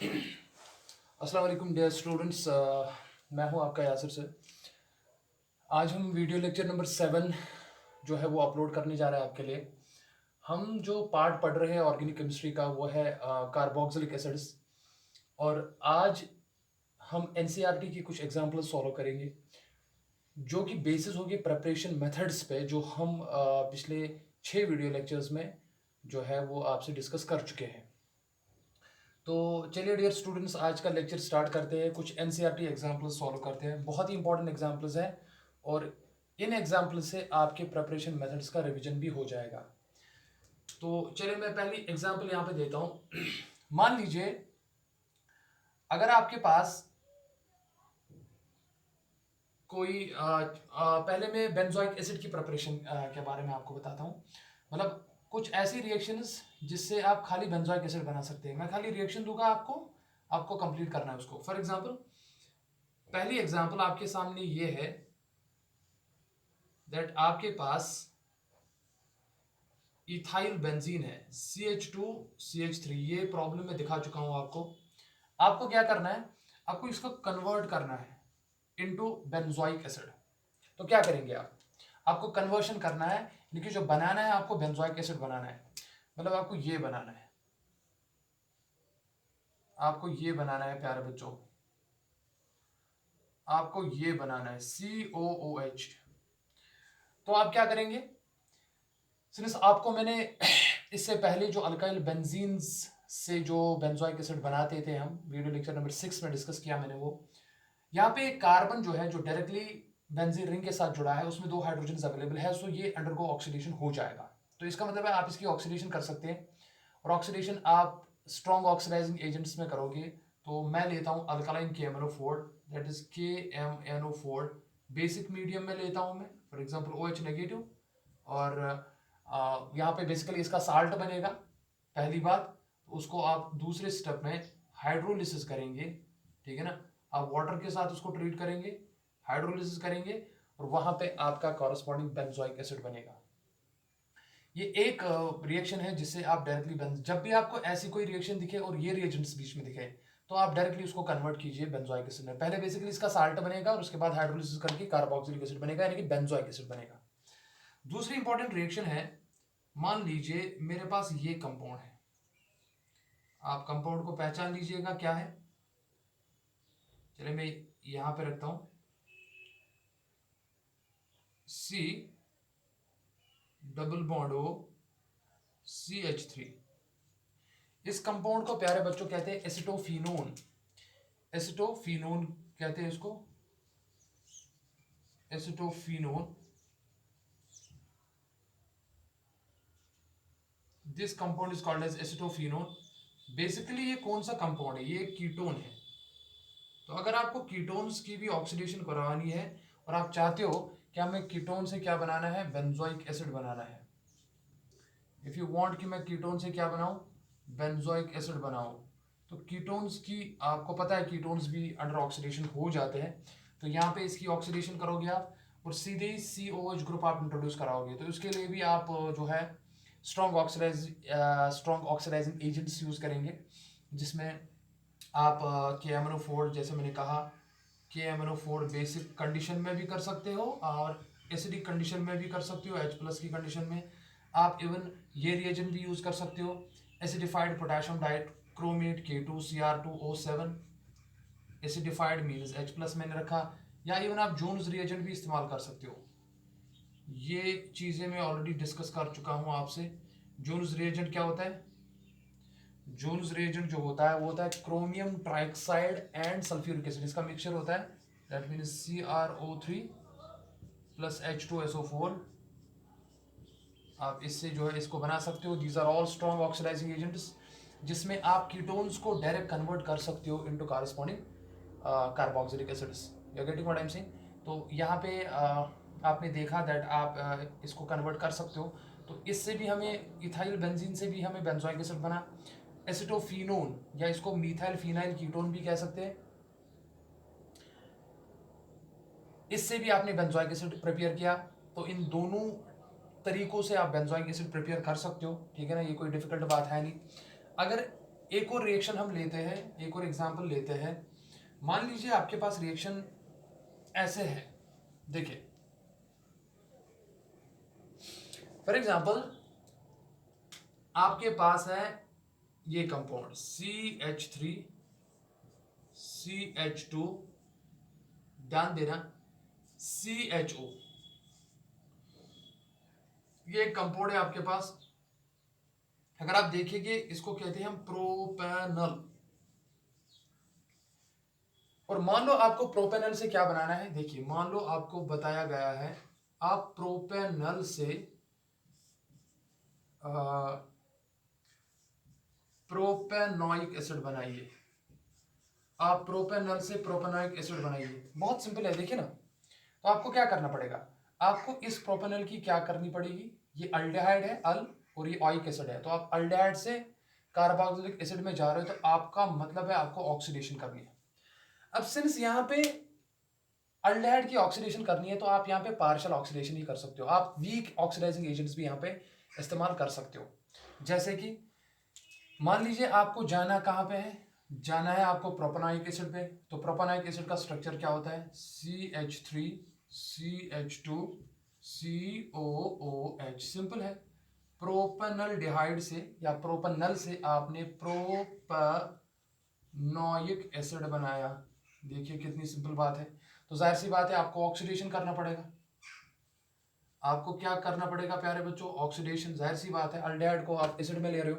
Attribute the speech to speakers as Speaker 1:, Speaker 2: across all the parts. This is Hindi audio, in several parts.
Speaker 1: अस्सलाम वालेकुम डियर स्टूडेंट्स, मैं हूं आपका यासिर सर। आज हम वीडियो लेक्चर नंबर 7 जो है वो अपलोड करने जा रहे हैं आपके लिए। हम जो पार्ट पढ़ रहे हैं ऑर्गेनिक केमिस्ट्री का वो है कार्बोक्सिलिक एसिड्स। और आज हम एनसीईआरटी की कुछ एग्जांपल्स सॉल्व करेंगे जो कि बेसिस होगी प्रिपरेशन मेथड्स पे, जो हम पिछले 6 वीडियो लेक्चर्स में जो है वो आपसे डिस्कस कर चुके हैं। तो चलिए डियर स्टूडेंट्स, आज का लेक्चर स्टार्ट करते हैं। कुछ एनसीईआरटी एग्जांपल्स सॉल्व करते हैं, बहुत ही इंपॉर्टेंट एग्जांपल्स हैं और इन एग्जांपल से आपके प्रिपरेशन मेथड्स का रिवीजन भी हो जाएगा। तो चलिए मैं पहली एग्जांपल यहाँ पे देता हूँ। मान लीजिए अगर आपके पास कोई पहले मैं बेंजोइक एसिड की प्रिपरेशन के बारे में आपको बताता हूँ। मतलब कुछ ऐसी रिएक्शंस जिससे आप खाली बेंजोइक एसिड बना सकते हैं। मैं खाली रिएक्शन दूंगा आपको, आपको कंप्लीट करना है उसको। फॉर एग्जांपल पहली एग्जांपल आपके सामने ये है दैट आपके पास इथाइल बेंजीन है CH2CH3। ये प्रॉब्लम में दिखा चुका हूं आपको। आपको क्या करना है, आपको इसको कन्वर्ट करना है इनटू बेंजोइक एसिड। तो क्या करेंगे आप, आपको कन्वर्शन करना है, यानी कि जो बनाना है आपको बेंजोइक एसिड बनाना है। मतलब आपको ये बनाना है, आपको ये बनाना है प्यारे बच्चों, आपको ये बनाना है COOH। तो आप क्या करेंगे, सिंस आपको मैंने इससे पहले जो अल्काइल बेंजीन्स से जो बेंजोइक एसिड बनाते थे हम वीडियो लेक्चर नंबर 6 में डिस्कस किया मैंने, वो यहाँ पे कार्बन जो है जो डायरेक्टली बेंजीन रिंग के साथ जुड़ा है उसमें 2 हाइड्रोजन अवेलेबल है, सो ये अंडरगो ऑक्सीडेशन हो जाएगा। तो इसका मतलब है आप इसकी ऑक्सीडेशन कर सकते हैं, और ऑक्सीडेशन आप स्ट्रॉन्ग ऑक्सीडाइजिंग एजेंट्स में करोगे। तो मैं लेता हूँ alkaline KMnO4, that is KMnO4। Basic medium में लेता हूँ मैं, फॉर एग्जाम्पल OH नेगेटिव। और यहाँ पे बेसिकली इसका साल्ट बनेगा पहली बात। उसको आप दूसरे स्टेप में हाइड्रोलिसिस करेंगे, ठीक है ना। आप वाटर के साथ उसको ट्रीट करेंगे, हाइड्रोलिसिस करेंगे, और वहां पे आपका कॉरस्पॉन्डिंग बेंजोइक एसिड बनेगा। ये एक रिएक्शन है जिससे आप डायरेक्टली जब भी आपको ऐसी कोई रिएक्शन दिखे और ये रिएजेंट्स बीच में दिखे, तो आप डायरेक्टली उसको कन्वर्ट कीजिए बेंजोइक एसिड में। पहले बेसिकली इसका साल्ट बनेगा और उसके बाद हाइड्रोलिसिस करके कार्बोक्सिलिक एसिड बनेगा, यानी कि बेंजोइक एसिड बनेगा। दूसरी इंपॉर्टेंट रिएक्शन है, मान लीजिए मेरे पास ये कंपाउंड है। आप कंपाउंड को पहचान लीजिएगा क्या है। चलिए मैं यहां पे रखता हूं C double bond O CH3। इस कंपाउंड को प्यारे बच्चों कहते हैं एसिटोफिनोन। एसिटोफिनोन कहते हैं इसको, acetophenone. This compound is called as acetophenone. Basically ये कौन सा कंपाउंड है, ये कीटोन है। तो अगर आपको कीटोन्स की भी ऑक्सीडेशन करवानी है और आप चाहते हो कि हमें कीटोन से क्या बनाना है, बेंजोइक एसिड बनाना है। इफ यू वांट कि मैं कीटोन से क्या बनाऊं, बेंजोइक एसिड बनाऊं, तो कीटोन्स की आपको पता है कीटोन्स भी अंडर ऑक्सीडेशन हो जाते हैं। तो यहाँ पे इसकी ऑक्सीडेशन करोगे आप और सीधे ही COH ग्रुप आप इंट्रोड्यूस कराओगे। तो इसके लिए भी आप जो है स्ट्रॉन्ग ऑक्सीडाइजिंग एजेंट्स यूज करेंगे, जिसमें आप KMnO4 जैसे मैंने कहा, KMnO4 बेसिक कंडीशन में भी कर सकते हो और एसिडिक कंडीशन में भी कर सकते हो, H+ की कंडीशन में। आप इवन ये रिएजेंट भी यूज कर सकते हो, acidified potassium diet chromate K2Cr2O7। Acidified means H+ मैंने रखा, या इवन आप जोन्स रिएजेंट भी इस्तेमाल कर सकते हो। ये चीज़ें मैं ऑलरेडी डिस्कस कर चुका हूँ आपसे। जोन्स रिएजेंट क्या होता है, जोन्स रिएजेंट जो होता है वो होता है chromium trioxide and sulphuric acid, इसका मिक्सचर होता है। That means CrO3 plus H2SO4। आप इससे जो है इसको बना सकते हो। These are all strong oxidizing agents, जिसमें आप कीटोन्स को डायरेक्ट कन्वर्ट कर सकते हो into corresponding carboxylic acids. You are getting what I am saying. तो यहाँ पे आपने देखा दैट आप इसको कन्वर्ट कर सकते हो। तो इससे भी हमें इथाइल बेंजीन से भी हमें बेंजोइक एसिड बना। एसिटोफिनोन या इसको मिथाइल फिनाइल कीटोन भी कह सकते हैं, इससे भी आपने बेंजोइक एसिड प्रिपेयर किया। तो इन दोनों तरीकों से आप बेंजोइक एसिड प्रिपेयर कर सकते हो, ठीक है ना। ये कोई डिफिकल्ट बात है नहीं। अगर एक और रिएक्शन हम लेते हैं, एक और एग्जांपल लेते हैं। मान लीजिए आपके पास रिएक्शन ऐसे है, देखिए फॉर एग्जांपल आपके पास है ये कंपाउंड CH3 CH2, ध्यान देना CHO, ये एक कंपाउंड है आपके पास। अगर आप देखेंगे इसको कहते हैं हम प्रोपेनल। और मान लो आपको प्रोपेनल से क्या बनाना है, देखिए मान लो आपको बताया गया है आप प्रोपेनल से प्रोपेनोइक एसिड बनाइए, आप प्रोपेनल से प्रोपेनोइक एसिड बनाइए। बहुत सिंपल है, देखिए ना। तो आपको क्या करना पड़ेगा, आपको इस प्रोपेनल की क्या करनी पड़ेगी, ये अल्डेहाइड है अल, और ये ऑइक एसिड है, तो आप अल्डेहाइड से कार्बोक्सिलिक एसिड में जा रहे हो, तो आपका मतलब है आपको ऑक्सीडेशन करनी है। अब सिंस यहाँ पे अल्डेहाइड की ऑक्सीडेशन करनी है, तो आप यहाँ पे पार्शियल ऑक्सीडेशन ही कर सकते हो, आप वीक ऑक्सीडाइजिंग एजेंट्स भी यहाँ पे इस्तेमाल कर सकते हो। जैसे कि मान लीजिए आपको जाना कहाँ पे है, जाना है आपको प्रोपेनोइक एसिड पे। तो प्रोपेनोइक एसिड का स्ट्रक्चर क्या होता है, CH3 CH2 COOH, सिंपल है। प्रोपेनल डिहाइड से या प्रोपेनल से आपने प्रोपेनोइक एसिड बनाया, देखिए कितनी सिंपल बात है। तो जाहिर सी बात है आपको ऑक्सीडेशन करना पड़ेगा, आपको क्या करना पड़ेगा प्यारे बच्चों, ऑक्सीडेशन। जाहिर सी बात है अल्डेहाइड को आप एसिड में ले रहे हो।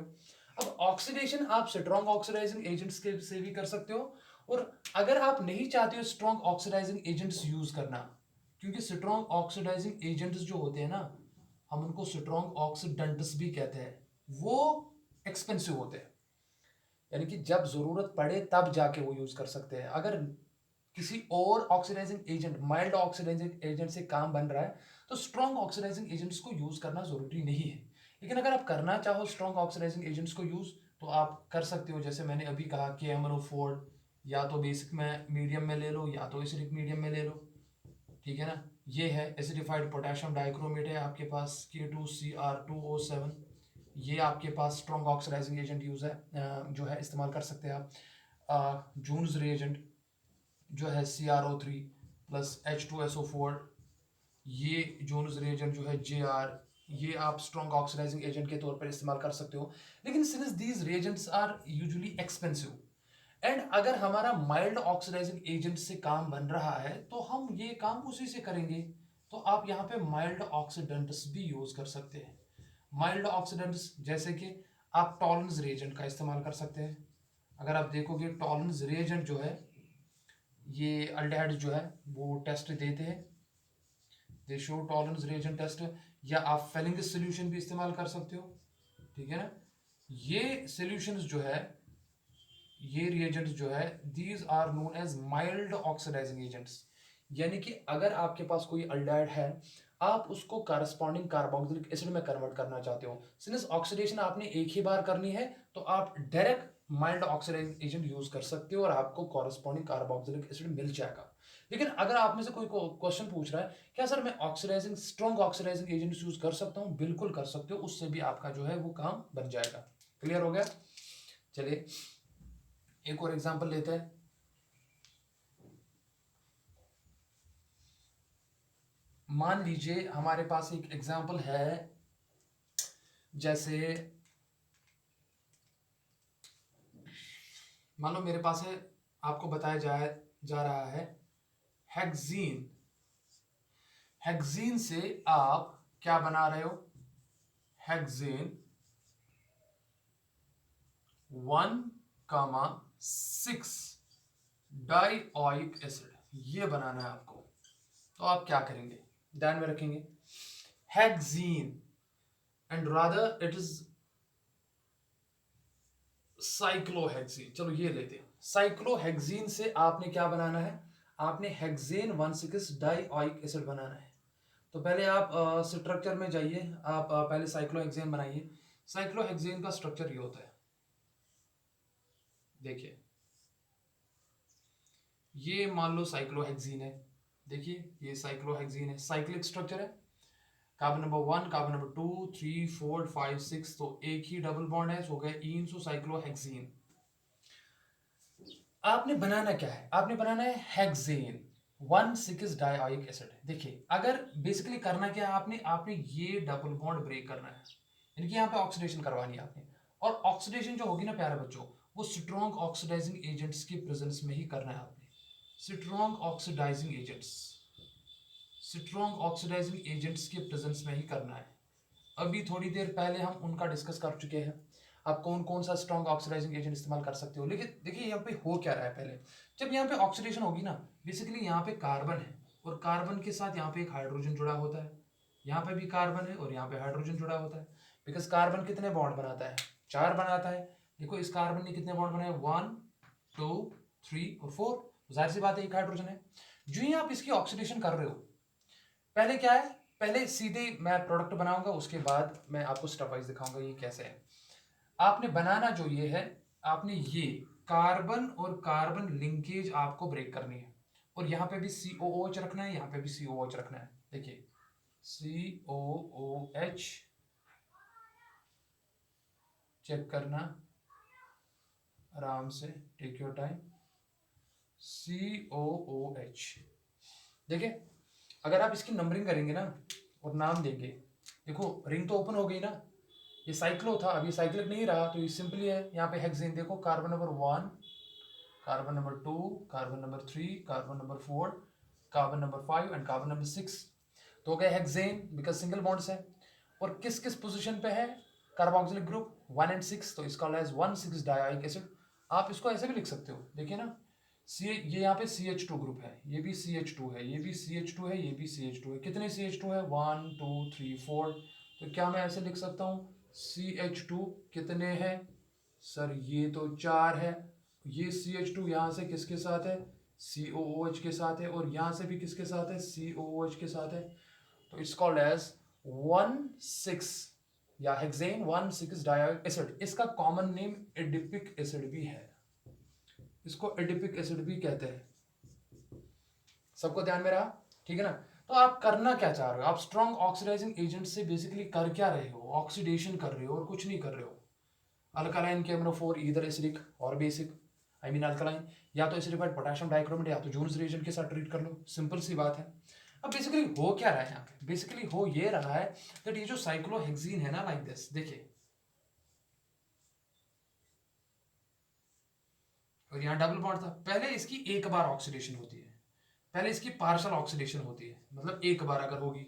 Speaker 1: अब ऑक्सीडेशन आप स्ट्रॉन्ग ऑक्सीडाइजिंग एजेंट्स के से भी कर सकते हो, और अगर आप नहीं चाहते हो स्ट्रॉन्ग ऑक्सीडाइजिंग एजेंट्स यूज करना, क्योंकि स्ट्रॉन्ग ऑक्सीडाइजिंग एजेंट्स जो होते हैं ना, हम उनको स्ट्रॉन्ग ऑक्सीडेंट्स भी कहते हैं, वो एक्सपेंसिव होते हैं, यानी कि जब जरूरत पड़े तब जाके वो यूज कर सकते हैं। अगर किसी और oxidizing agent, mild oxidizing agent से काम बन रहा है, तो स्ट्रॉन्ग ऑक्सीडाइजिंग एजेंट्स को यूज करना जरूरी नहीं है। लेकिन अगर आप करना चाहो स्ट्रॉन्ग ऑक्सीडाइजिंग एजेंट्स को यूज, तो आप कर सकते हो। जैसे मैंने अभी कहा KMnO4, या तो बेसिक में मीडियम में ले लो या तो एसिडिक मीडियम में ले लो, ठीक है ना। ये है एसिडिफाइड पोटेशियम डाइक्रोमेट है आपके पास K2Cr2O7, ये आपके पास स्ट्रॉन्ग ऑक्सीडाइजिंग एजेंट यूज है, जो है इस्तेमाल कर सकते हैं आप। जून्स रिएजेंट जो है CrO3 प्लस H2SO4, ये जोन्स रिएजेंट जो है JR, ये आप स्ट्रॉन्ग ऑक्सीडाइजिंग एजेंट के तौर पर इस्तेमाल कर सकते हो। लेकिन since these reagents are usually expensive, and अगर हमारा माइल्ड ऑक्सीडाइजिंग एजेंट से काम बन रहा है, तो हम ये काम उसी से करेंगे। तो आप यहाँ पे माइल्ड ऑक्सीडेंट्स भी यूज कर सकते हैं। माइल्ड ऑक्सीडेंट्स जैसे कि आप टॉलरेंस रिएजेंट का इस्तेमाल कर सकते हैं। अगर आप देखोगे टॉलरेंस रिएजेंट जो है, ये अल्डेहाइड जो है वो टेस्ट देते हैं, they show Tollens reagent test, या आप फेलिंगस सोल्यूशन भी इस्तेमाल कर सकते हो, ठीक है ना। ये सॉल्यूशंस जो है, ये रिएजेंट्स जो है, these are known as mild oxidizing agents. यानी कि अगर आपके पास कोई अल्डेहाइड है, आप उसको करस्पॉन्डिंग कार्बोक्सिलिक एसिड में कन्वर्ट करना चाहते हो, सिंस ऑक्सीडेशन आपने एक ही बार करनी है, तो आप direct mild oxidizing agent use कर सकते हो और आपको कॉरस्पॉन्डिंग कार्बोक्सिलिक एसिड मिल जाएगा। लेकिन अगर आप में से कोई क्वेश्चन पूछ रहा है क्या सर मैं oxidizing strong oxidizing agent use कर सकता हूँ, बिल्कुल कर सकते हो, उससे भी आपका जो है वो काम बन जाएगा। क्लियर हो गया। चलिए एक और एग्जांपल लेते हैं। मान लीजिए हमारे पास एक एग्जांपल है, जैसे मान लो मेरे पास है, आपको बताया जा रहा है हेक्सीन। हेक्सीन से आप क्या बना रहे हो, हेक्सेन 1,6 डाइऑइक एसिड, ये बनाना है आपको। तो आप क्या करेंगे, ध्यान में रखेंगे hexene, and rather it is cyclohexene. चलो ये लेते हैं, साइक्लोहेक्सीन से आपने क्या बनाना है, आपने हेक्सेन 1,6 डाइऑइक एसिड बनाना है। तो पहले आप स्ट्रक्चर में जाइए, आप पहले साइक्लोहेक्सेन बनाइए। साइक्लोहेक्सेन का स्ट्रक्चर ये होता है, देखिए ये मान लो साइक्लोहेक्सीन है, देखिए ये साइक्लोहेक्सीन है, साइक्लिक स्ट्रक्चर है, कार्बन नंबर 1, कार्बन नंबर 2, 3, 4, 5, 6, तो एक ही डबल बॉन्ड है, हो गया ईनसो साइक्लोहेक्सीन। आपने बनाना क्या है, आपने बनाना है हेक्सेन 1,6 डाइऑइक एसिड। देखिए अगर बेसिकली करना क्या है, आपने आपने ये डबल बॉन्ड ब्रेक करना है, यानी कि यहाँ पे ऑक्सीडेशन करवानी है आपने। और ऑक्सीडेशन जो होगी ना प्यारे बच्चों, वो स्ट्रॉन्ग ऑक्सीडाइजिंग एजेंट्स की प्रेजेंस में ही करना है आपने। Strong oxidizing agents, strong oxidizing agents के प्रेजेंस में ही करना है। अभी थोड़ी देर पहले हम उनका डिस्कस कर चुके हैं, आप कौन कौन सा स्ट्रॉन्ग ऑक्सीडाइजिंग एजेंट इस्तेमाल कर सकते हो। लेकिन देखिए यहाँ पे हो क्या रहा है, पहले जब यहाँ पे ऑक्सीडेशन होगी ना, बेसिकली यहाँ पे कार्बन है और कार्बन के साथ यहाँ पे एक हाइड्रोजन जुड़ा होता है, यहाँ पे भी कार्बन है और यहाँ पे हाइड्रोजन जुड़ा होता है। बिकॉज कार्बन कितने बॉन्ड बनाता है, 4 बनाता है। देखो इस कार्बन ने कितने बॉन्ड बनाए, 1 2 3 और 4, जाहिर सी बात है एक हाइड्रोजन है। जो ही आप इसकी ऑक्सीडेशन कर रहे हो, पहले क्या है, पहले सीधे मैं प्रोडक्ट बनाऊंगा, उसके बाद मैं आपको स्टेप वाइज दिखाऊंगा ये कैसे है। आपने बनाना जो ये है, आपने ये कार्बन और कार्बन लिंकेज आपको ब्रेक करनी है, और यहाँ पे भी COOH रखना है, यहाँ पे भी COOH रखना है। देखिए COOH चेक करना आराम से, टेक योर टाइम। COOH देखिए, अगर आप इसकी नंबरिंग करेंगे ना और नाम देंगे, देखो रिंग तो ओपन हो गई ना, ये साइक्लो था, अभी साइक्लिक नहीं रहा, तो ये सिंपली है। यहाँ पे हेक्सेन देखो, carbon number 1, carbon number 2, carbon number 3, carbon number 4, carbon number 5 and carbon number 6, तो हो गए हेक्सेन, बिकॉज सिंगल बॉन्ड्स है। और किस किस पोजीशन पे है कार्बोक्सिलिक ग्रुप 1 एंड 6, तो इसका एज 1,6 डाइऑइक एसिड। आप इसको ऐसे भी लिख सकते हो, देखिए ना, ये यहाँ पे CH2 ग्रुप है, ये भी CH2 है, ये भी CH2 है, ये भी CH2 है। कितने CH2 है, 1 2 3 4, तो क्या मैं ऐसे लिख सकता हूँ, CH2 कितने हैं सर, ये तो 4 है। ये CH2 यहाँ से किसके साथ है, COOH के साथ है, और यहाँ से भी किसके साथ है, COOH के साथ है। तो इट्स कॉल्ड एज 1,6 या हेक्सेन 1,6 डाइऑइक एसिड। इसका कॉमन नेम एडिपिक एसिड भी है, इसको एडिपिक एसिड भी कहते हैं। सबको ध्यान में रहा, ठीक है ना। तो आप करना क्या चाह रहे हो, आप स्ट्रॉन्ग ऑक्सीडाइजिंग एजेंट से बेसिकली कर क्या रहे हो, ऑक्सीडेशन कर रहे हो और कुछ नहीं कर रहे हो। अल्कालाइन KMnO4 ईदर एसिडिक और बेसिक, आई मीन अल्कालाइन, या तो एसिडिफाइड पोटेशियम डाइक्रोमेट या तो जोन्स रिएजेंट के साथ ट्रीट कर लो, सिंपल सी बात है। अब बेसिकली हो क्या रहा है यहाँ पे, बेसिकली हो ये रहा है दैट ये जो साइक्लोहेक्सीन है ना, लाइक दिस, देखिए, और यहाँ डबल बॉन्ड था, पहले इसकी एक बार ऑक्सीडेशन होती है, पहले इसकी पार्शल ऑक्सीडेशन होती है, मतलब एक बार अगर होगी,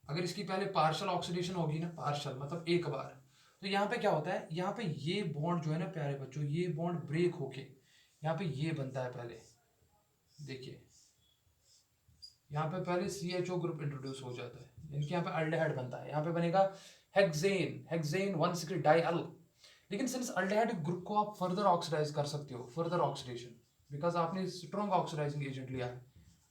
Speaker 1: अगर इसकी पहले पार्शल ऑक्सीडेशन होगी ना, पार्शल मतलब एक बार, तो यहाँ पे क्या होता है, यहाँ पे ये बॉन्ड जो है ना प्यारे बच्चों, ये बॉन्ड ब्रेक होके यहाँ पे ये बनता है पहले। देखिए यहाँ पे पहले CHO ग्रुप इंट्रोड्यूस हो जाता है, यानी कि यहाँ पे अल्डेहाइड बनता है, यहाँ पे बनेगा हेक्सेन, हेक्सेन 1,6 डाइअल। लेकिन सिंस अल्डेहाइड ग्रुप को आप फर्दर ऑक्सीडाइज कर सकते हो, फर्दर ऑक्सीडेशन, बिकॉज आपने स्ट्रॉन्ग ऑक्सीडाइजिंग एजेंट लिया है,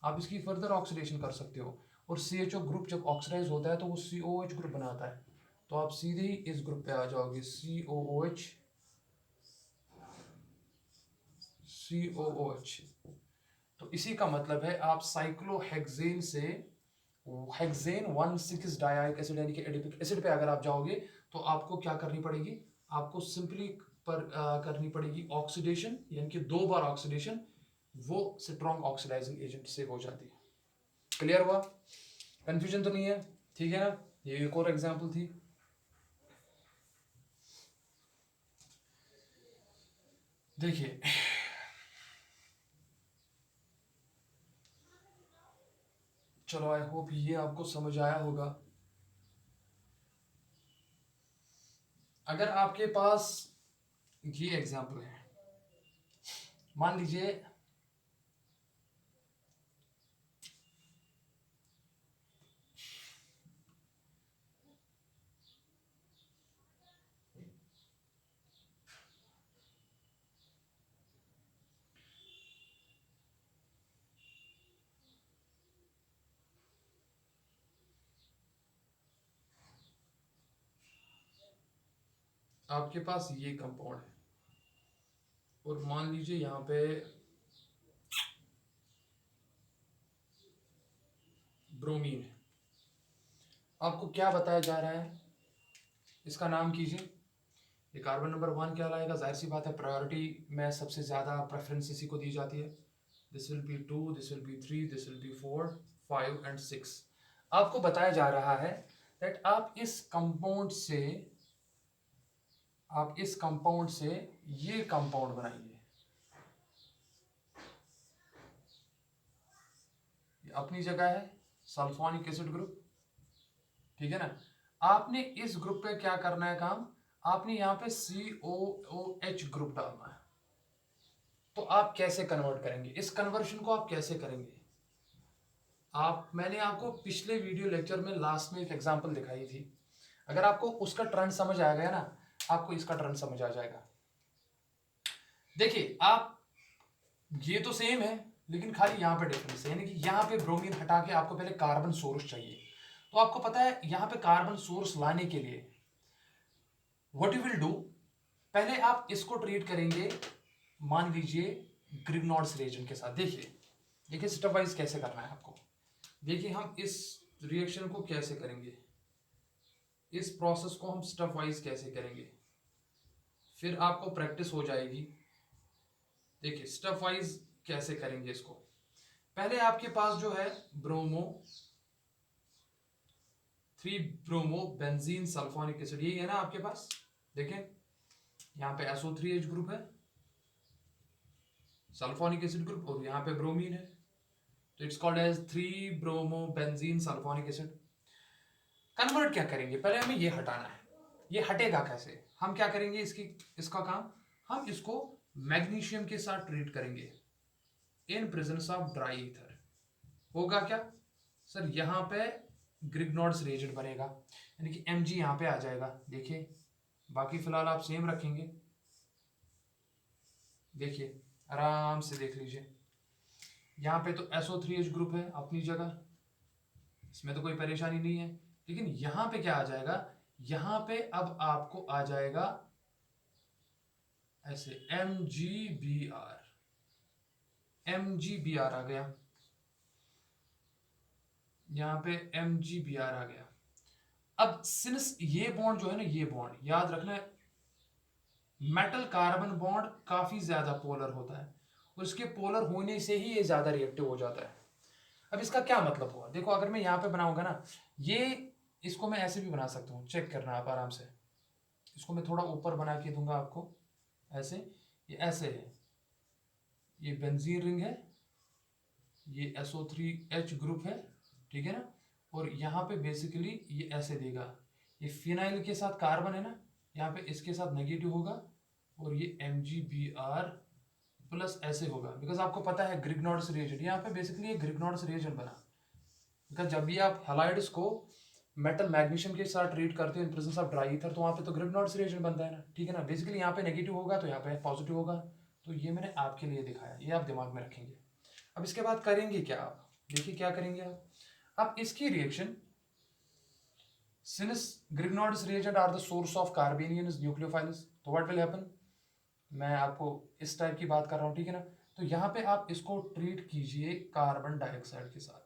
Speaker 1: आप इसकी फर्दर ऑक्सीडेशन कर सकते हो। और CHO ग्रुप जब ऑक्सीडाइज होता है तो वो COH ग्रुप बनाता है, तो आप सीधे ही इस ग्रुप पे आ जाओगे, COOH, COOH। तो इसी का मतलब है आप साइक्लोहेक्सेन से हेक्सेन 1,6 डाइऑइक एसिड यानी कि एडिपिक एसिड पे अगर आप जाओगे, तो आपको क्या करनी पड़ेगी, आपको सिंपली करनी पड़ेगी ऑक्सीडेशन, यानी कि 2 बार ऑक्सीडेशन, वो स्ट्रॉन्ग ऑक्सीडाइजिंग एजेंट से हो जाती है। क्लियर हुआ, कंफ्यूजन तो नहीं है, ठीक है ना। ये एक और एग्जांपल थी। देखिए चलो आई होप ये आपको समझ आया होगा। अगर आपके पास ये एग्जांपल है, मान लीजिए आपके पास ये कंपाउंड है, और मान लीजिए यहाँ पे ब्रोमीन है। आपको क्या बताया जा रहा है, इसका नाम कीजिए ये कार्बन नंबर 1 कहलाएगा। जाहिर सी बात है प्रायोरिटी में सबसे ज़्यादा प्रेफरेंस इसी को दी जाती है। This will be 2, this will be 3, this will be 4, 5 and 6। आपको बताया जा रहा है दैट आप इस कंपाउंड से ये कंपाउंड बनाइए। ये अपनी जगह है सल्फोनिक एसिड ग्रुप, ठीक है ना। आपने इस ग्रुप पे क्या करना है काम, आपने यहाँ पे COOH ग्रुप डालना है। तो आप कैसे कन्वर्ट करेंगे, इस कन्वर्शन को आप कैसे करेंगे? मैंने आपको पिछले वीडियो लेक्चर में लास्ट में एक एग्जांपल दिखाई थी। अगर आपको उसका ट्रेंड समझ आ गया ना, आपको इसका ट्रेंड समझ आ जाएगा। देखिए आप, ये तो सेम है लेकिन खाली यहाँ पे डिफरेंस है, यानी कि यहाँ पे ब्रोमीन हटा के आपको पहले कार्बन सोर्स चाहिए। तो आपको पता है यहाँ पे कार्बन सोर्स लाने के लिए व्हाट यू विल डू, पहले आप इसको ट्रीट करेंगे मान लीजिए ग्रिग्नॉर्ड्स रिएजेंट के साथ। देखिए स्टेप वाइज कैसे करना है आपको। देखिए हम इस रिएक्शन को कैसे करेंगे, इस प्रोसेस को हम स्टेप वाइज कैसे करेंगे, फिर आपको प्रैक्टिस हो जाएगी। देखिए स्टेप वाइज कैसे करेंगे इसको। पहले आपके पास जो है bromo 3 bromo benzene sulphonic acid, यही है ना आपके पास। देखें यहाँ पे SO3H ग्रुप है, सल्फोनिक एसिड ग्रुप, और यहाँ पे ब्रोमीन है, तो it's called as 3 bromo benzene sulphonic acid. Convert क्या करेंगे, पहले हमें ये हटाना है। ये हटेगा कैसे, हम क्या करेंगे, इसका काम, हम इसको मैग्नीशियम के साथ ट्रीट करेंगे in presence of dry ether. होगा क्या सर, यहाँ पे ग्रिग्नॉर्ड्स रिएजेंट बनेगा, यानी कि Mg यहाँ पे आ जाएगा। देखिए बाकी फिलहाल आप सेम रखेंगे, देखिए आराम से देख लीजिए। यहाँ पे तो SO3H ग्रुप है अपनी जगह, इसमें तो कोई परेशानी नहीं है। लेकिन यहाँ पे क्या आ जाएगा, यहाँ पे अब आपको आ जाएगा ऐसे MgBr आ गया, यहाँ पे MgBr आ गया। अब सिंस ये बॉन्ड जो है ना, ये बॉन्ड याद रखना है, मेटल कार्बन बॉन्ड काफी ज्यादा पोलर होता है, उसके पोलर होने से ही ये ज्यादा रिएक्टिव हो जाता है। अब इसका क्या मतलब हुआ, देखो अगर मैं यहाँ पे बनाऊंगा ना, ये इसको मैं ऐसे भी बना सकता हूँ, चेक करना आप आराम से। इसको मैं थोड़ा ऊपर बना के दूंगा आपको, ऐसे, ये ऐसे है, ये बेंजीन रिंग है, ये SO3H ग्रुप है, ठीक है ना। और यहाँ पे बेसिकली ये ऐसे देगा, ये फिनाइल के साथ कार्बन है ना, यहाँ पे इसके साथ नेगेटिव होगा, और ये MgBr प्लस ऐसे होगा, बिकॉज आपको पता है ग्रिग्नॉर्ड्स रिएजेंट, यहाँ पे बेसिकली ये ग्रिग्नॉर्ड्स रिएजेंट बना। बिकॉज जब भी आप हैलाइड्स को मेटल मैग्नीशियम के साथ ट्रीट करते हो in presence of dry ether, तो वहाँ पे तो ग्रिग्नॉर्ड्स रिएजेंट बनता है ना, ठीक है ना। बेसिकली यहाँ पे नेगेटिव होगा तो यहाँ पे पॉजिटिव होगा, तो ये मैंने आपके लिए दिखाया, ये आप दिमाग में रखेंगे। अब इसके बाद करेंगे क्या आप, देखिए क्या करेंगे आप इसकी reaction, since Grignard's reagent are the source of carbanion nucleophiles, तो व्हाट विल हैपन, मैं आपको इस टाइप की बात कर रहा हूँ, ठीक है ना। तो यहाँ पे आप इसको ट्रीट कीजिए कार्बन डाइऑक्साइड के साथ,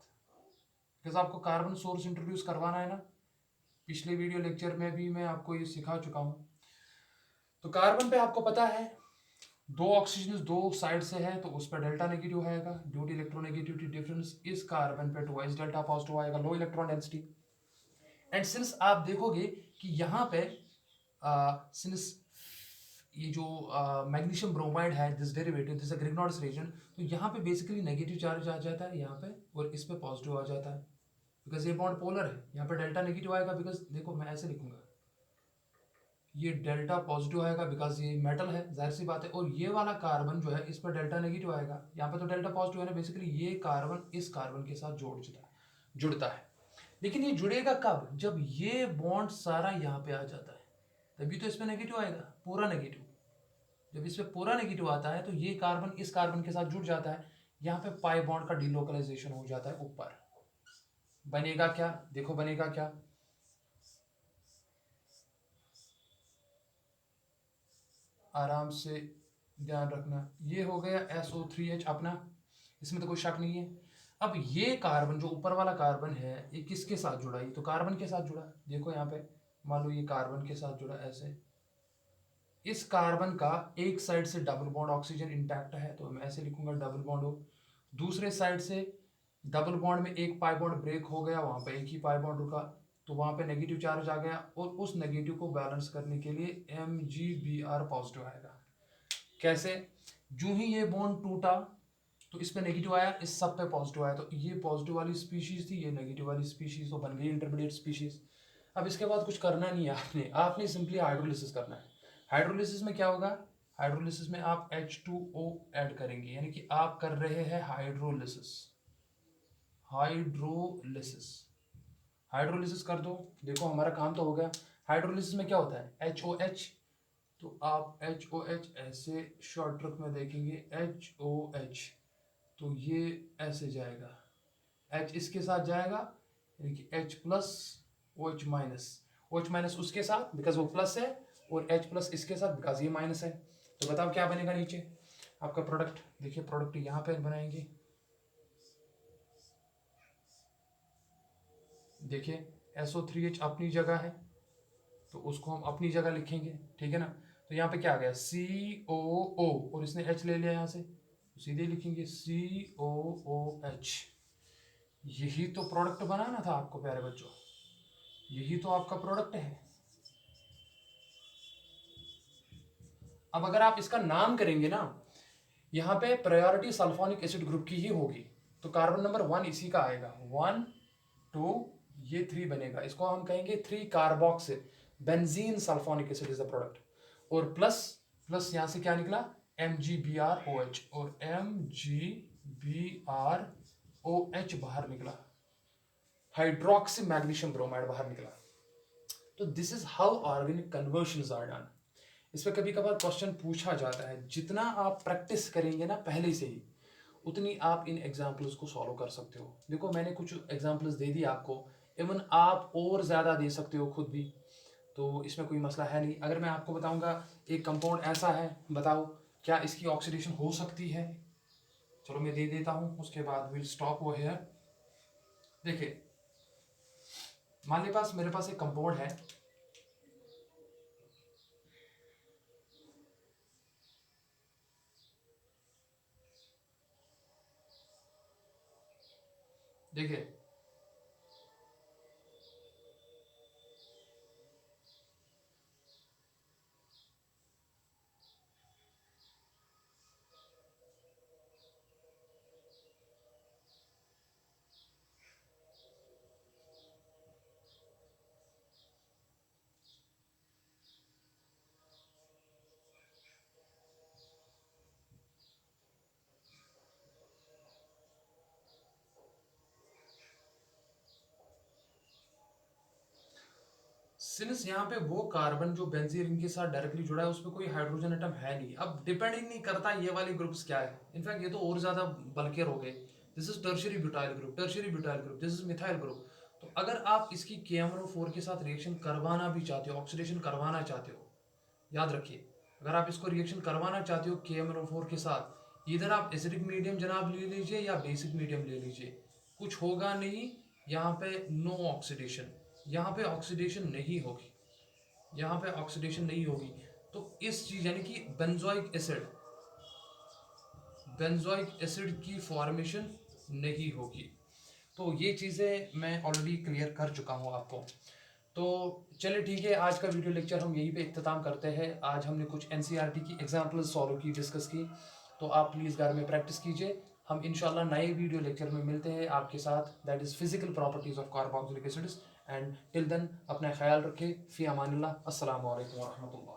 Speaker 1: बिकॉज आपको कार्बन सोर्स इंट्रोड्यूस करवाना है ना। पिछले वीडियो लेक्चर में भी मैं आपको ये सिखा चुका हूँ। तो कार्बन पे आपको पता है 2 ऑक्सीजन 2 साइड से है, तो उस पर डेल्टा नेगेटिव आएगा ड्यू टू इलेक्ट्रोनेगेटिविटी डिफरेंस। इस कार्बन पे ट्वाइस डेल्टा पॉजिटिव आएगा, low electron density. And since आप देखोगे कि यहाँ पे सिंस ये जो मैग्नीशियम ब्रोमाइड है, दिस डेरिवेटिव, दिस ग्रिग्नॉर्ड्स रिएजेंट, तो यहाँ पे बेसिकली नेगेटिव चार्ज आ जाता है यहाँ पे, और इस पे पॉजिटिव आ जाता है, बिकॉज ये बॉन्ड पोलर है। यहाँ पे डेल्टा नेगेटिव आएगा, बिकॉज देखो मैं ऐसे लिखूंगा, ये डेल्टा पॉजिटिव आएगा बिकॉज ये मेटल है, जाहिर सी बात है। और ये वाला कार्बन जो है इस पर डेल्टा नेगेटिव आएगा, यहाँ पे तो डेल्टा पॉजिटिव है ना। बेसिकली ये कार्बन इस कार्बन के साथ जुड़ता है। लेकिन ये जुड़ेगा कब, जब ये बॉन्ड सारा यहाँ पे आ जाता है, तभी तो इसमें नेगेटिव आएगा, पूरा नेगेटिव। जब इसमें पूरा नेगेटिव आता है तो ये कार्बन इस कार्बन के साथ जुड़ जाता है, यहाँ पे पाई बॉन्ड का डिलोकलाइजेशन हो जाता है ऊपर। बनेगा क्या, देखो बनेगा क्या, आराम से ध्यान रखना, ये हो गया SO3H अपना, इसमें तो कोई शक नहीं है। अब ये कार्बन जो ऊपर वाला कार्बन है, ये किसके साथ जुड़ा, ये तो कार्बन के साथ जुड़ा। देखो यहाँ पे मान लो ये कार्बन के साथ जुड़ा ऐसे, इस कार्बन का एक साइड से डबल बॉन्ड ऑक्सीजन इंटैक्ट है, तो मैं ऐसे लिखूंगा डबल बॉन्ड हो। दूसरे साइड से डबल बॉन्ड में एक पाई बॉन्ड ब्रेक हो गया, वहां पे एक ही पाई बॉन्ड रुका, तो वहां पे नेगेटिव चार्ज आ गया, और उस नेगेटिव को बैलेंस करने के लिए MgBr पॉजिटिव आएगा। कैसे? जो ही ये बॉन्ड टूटा तो इस पे नेगेटिव आया, इस सब पे पॉजिटिव आया, तो ये पॉजिटिव वाली स्पीशीज थी, ये नेगेटिव वाली स्पीशीज, तो बन गई इंटरमीडिएट स्पीशीज। अब इसके बाद कुछ करना नहीं है आपने सिंपली हाइड्रोलिसिस करना है। हाइड्रोलिसिस में क्या होगा? हाइड्रोलिसिस में आप H2O ऐड करेंगे, यानी कि आप कर रहे हैं हाइड्रोलिसिस। हाइड्रोलिसिस हाइड्रोलिसिस कर दो, देखो हमारा काम तो हो गया। हाइड्रोलिसिस में क्या होता है? HOH, तो आप HOH ऐसे शॉर्ट ट्रिक में देखेंगे HOH, तो ये ऐसे जाएगा, H इसके साथ जाएगा, यानी कि H plus OH minus, OH minus उसके साथ बिकॉज वो प्लस है, और H प्लस इसके साथ बिकॉज ये माइनस है। तो बताओ क्या बनेगा नीचे आपका प्रोडक्ट? देखिए प्रोडक्ट यहाँ पे बनाएंगे, देखिए SO3H अपनी जगह है, तो उसको हम अपनी जगह लिखेंगे, ठीक है ना। तो यहाँ पे क्या आ गया? COO, और इसने H ले लिया यहाँ से, तो सीधे लिखेंगे COOH। यही तो प्रोडक्ट बनाना था आपको प्यारे बच्चों, यही तो आपका प्रोडक्ट है। अब अगर आप इसका नाम करेंगे ना, यहाँ पे प्रायोरिटी सल्फोनिक एसिड ग्रुप की ही होगी, तो कार्बन नंबर 1 इसी का आएगा, 1 2 ये 3 बनेगा, इसको हम कहेंगे 3 carboxyl benzene sulphonic acid is the product. और प्लस प्लस यहाँ से क्या निकला? MgBrOH, और MgBrOH बाहर निकला, हाइड्रोक्सी मैग्नीशियम ब्रोमाइड बाहर निकला। तो this is how organic conversions are done. इस पर कभी कभार क्वेश्चन पूछा जाता है, जितना आप प्रैक्टिस करेंगे ना पहले से ही, उतनी आप इन एग्जाम्पल्स को सॉल्व कर सकते हो। देखो मैंने कुछ एग्जाम्पल्स दे दी आपको, इवन आप और ज़्यादा दे सकते हो खुद भी, तो इसमें कोई मसला है नहीं। अगर मैं आपको बताऊंगा एक कंपाउंड ऐसा है, बताओ क्या इसकी ऑक्सीडेशन हो सकती है? चलो मैं दे देता हूँ, उसके बाद विल स्टॉप वो है। देखिए मान ली मेरे पास एक कंपाउंड है, देखिए सिंस यहाँ पे वो कार्बन जो बेंजीन रिंग के साथ डायरेक्टली जुड़ा है उसमें कोई हाइड्रोजन एटम है नहीं, अब डिपेंडिंग नहीं करता ये वाले ग्रुप्स क्या है, इनफैक्ट ये तो और ज्यादा बल्कियर हो गए। This is tertiary butyl group, tertiary butyl group, this is methyl group. तो अगर आप इसकी KMnO4 के साथ रिएक्शन करवाना भी चाहते हो, ऑक्सीडेशन करवाना चाहते हो, याद रखिए अगर आप इसको रिएक्शन करवाना चाहते हो KMnO4 के साथ, इधर आप एसिडिक मीडियम जनाब ले लीजिए या बेसिक मीडियम ले लीजिए, कुछ होगा नहीं यहाँ पे, नो ऑक्सीडेशन, यहाँ पे ऑक्सीडेशन नहीं होगी, यहाँ पे ऑक्सीडेशन नहीं होगी। तो इस चीज यानी कि बेंजोइक एसिड की फॉर्मेशन नहीं होगी। तो ये चीज़ें मैं ऑलरेडी क्लियर कर चुका हूँ आपको। तो चलिए ठीक है, आज का वीडियो लेक्चर हम यहीं पे इख्तिताम करते हैं। आज हमने कुछ NCERT की एग्जाम्पल्स सॉल्व की, डिस्कस की, तो आप प्लीज़ घर में प्रैक्टिस कीजिए। हम इंशाल्लाह नए वीडियो लेक्चर में मिलते हैं आपके साथ, that is physical properties of carboxylic acids. And till then अपना ख्याल रखें, फ़ी अमानिल्लाह, अस्सलामु अलैकुम व रहमतुल्लाह।